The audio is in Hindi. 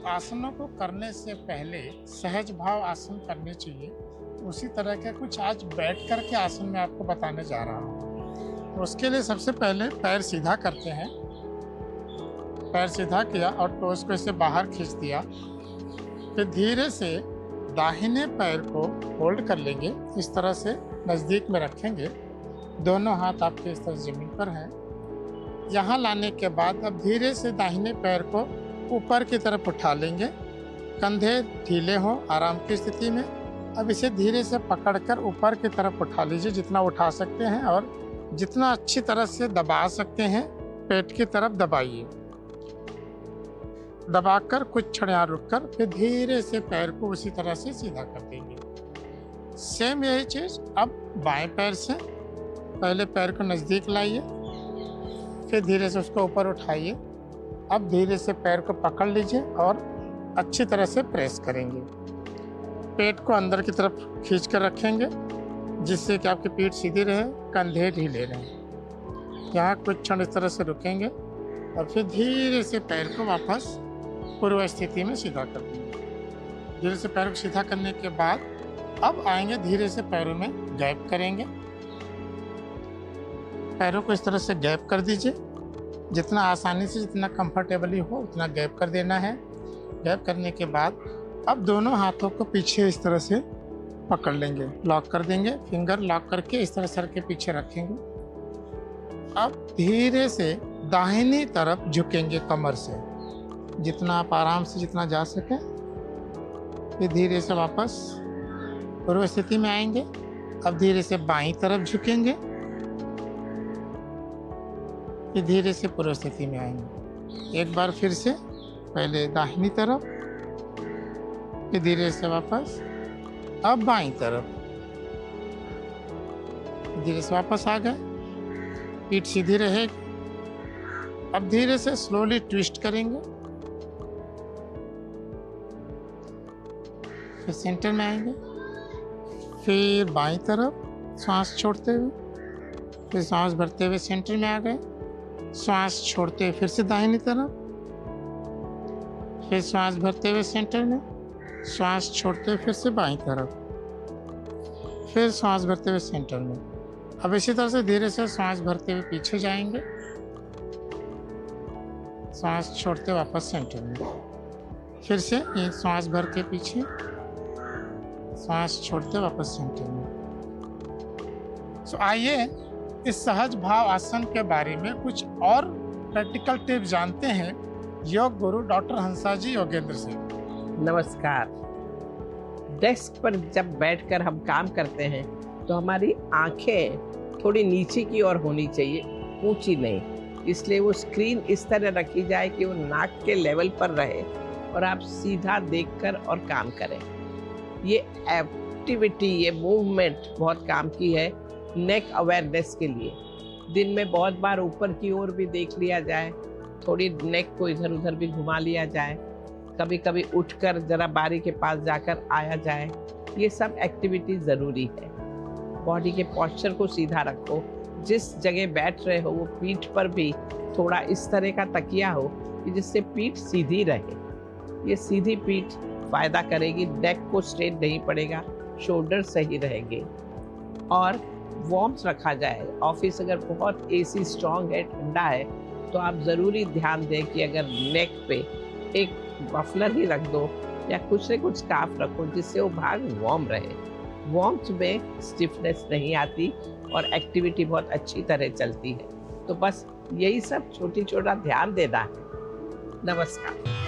आसनों को करने से पहले सहज भाव आसन करने चाहिए। उसी तरह के कुछ आज बैठ कर के आसन मैं आपको बताने जा रहा हूँ। तो उसके लिए सबसे पहले पैर सीधा करते हैं। पैर सीधा किया और टोस को इसे बाहर खींच दिया। फिर धीरे से दाहिने पैर को होल्ड कर लेंगे, इस तरह से नज़दीक में रखेंगे। दोनों हाथ आपके इस तरह ज़मीन पर हैं। यहाँ लाने के बाद अब धीरे से दाहिने पैर को ऊपर की तरफ उठा लेंगे। कंधे ढीले हों आराम की स्थिति में। अब इसे धीरे से पकड़कर ऊपर की तरफ उठा लीजिए, जितना उठा सकते हैं, और जितना अच्छी तरह से दबा सकते हैं पेट की तरफ दबाइए। दबाकर कुछ क्षण यहाँ रुककर फिर धीरे से पैर को उसी तरह से सीधा कर देंगे। सेम यही चीज़ अब बाएं पैर से पहले पैर को नज़दीक लाइए, फिर धीरे से उसको ऊपर उठाइए। अब धीरे से पैर को पकड़ लीजिए और अच्छी तरह से प्रेस करेंगे। पेट को अंदर की तरफ खींच कर रखेंगे, जिससे कि आपकी पीठ सीधी रहे, कंधे ढीले रहें। यहाँ कुछ क्षण इस तरह से रुकेंगे और फिर धीरे से पैर को वापस पूर्व स्थिति में सीधा कर देंगे। धीरे से पैर को सीधा करने के बाद अब आएंगे, धीरे से पैरों में गैप करेंगे। पैरों को इस तरह से गैप कर दीजिए, जितना आसानी से, जितना कंफर्टेबली हो उतना गैप कर देना है। गैप करने के बाद अब दोनों हाथों को पीछे इस तरह से पकड़ लेंगे, लॉक कर देंगे। फिंगर लॉक करके इस तरह सर के पीछे रखेंगे। अब धीरे से दाहिनी तरफ झुकेंगे कमर से, जितना आप आराम से जितना जा सके। फिर धीरे से वापस पूर्व स्थिति में आएंगे। अब धीरे से बाईं तरफ झुकेंगे, फिर धीरे से पूर्व स्थिति में आएंगे। एक बार फिर से पहले दाहिनी तरफ, फिर धीरे से वापस, अब बाईं तरफ, धीरे से वापस आ गए। पीठ सीधी रहेगी। अब धीरे से स्लोली ट्विस्ट करेंगे, फिर सेंटर में आएंगे, फिर बाईं तरफ सांस छोड़ते हुए, फिर सांस भरते हुए सेंटर में आ गए। सांस छोड़ते हुए फिर से दाहिनी तरफ, फिर सांस भरते हुए सेंटर में, सांस छोड़ते हुए फिर से बाईं तरफ, फिर सांस भरते हुए सेंटर में। अब इसी तरह से धीरे से सांस भरते हुए पीछे जाएंगे, सांस छोड़ते वापस सेंटर में, फिर से एक सांस भर के पीछे, सांस छोड़ते वापस सेंटर में। तो आइए इस सहज भाव आसन के बारे में कुछ और प्रैक्टिकल टिप जानते हैं योग गुरु डॉक्टर हंसाजी योगेंद्र से। नमस्कार। डेस्क पर जब बैठकर हम काम करते हैं तो हमारी आंखें थोड़ी नीचे की ओर होनी चाहिए, ऊंची नहीं। इसलिए वो स्क्रीन इस तरह रखी जाए कि वो नाक के लेवल पर रहे और आप सीधा देखकर और काम करें। ये एक्टिविटी, ये मूवमेंट बहुत काम की है नेक अवेयरनेस के लिए। दिन में बहुत बार ऊपर की ओर भी देख लिया जाए, थोड़ी नेक को इधर उधर भी घुमा लिया जाए, कभी कभी उठकर जरा बारी के पास जाकर आया जाए। ये सब एक्टिविटी ज़रूरी है। बॉडी के पोस्चर को सीधा रखो। जिस जगह बैठ रहे हो वो पीठ पर भी थोड़ा इस तरह का तकिया हो कि जिससे पीठ सीधी रहे। ये सीधी पीठ फ़ायदा करेगी, नेक को स्ट्रेट नहीं पड़ेगा, शोल्डर सही रहेंगे। और वार्म्स रखा जाए। ऑफिस अगर बहुत एसी स्ट्रॉन्ग है, ठंडा है, तो आप ज़रूरी ध्यान दें कि अगर नेक पे एक मफलर ही रख दो या कुछ से कुछ स्कार्फ रखो, जिससे वो भाग वार्म रहे। वार्म्थ में स्टिफनेस नहीं आती और एक्टिविटी बहुत अच्छी तरह चलती है। तो बस यही सब छोटा ध्यान देना है। नमस्कार।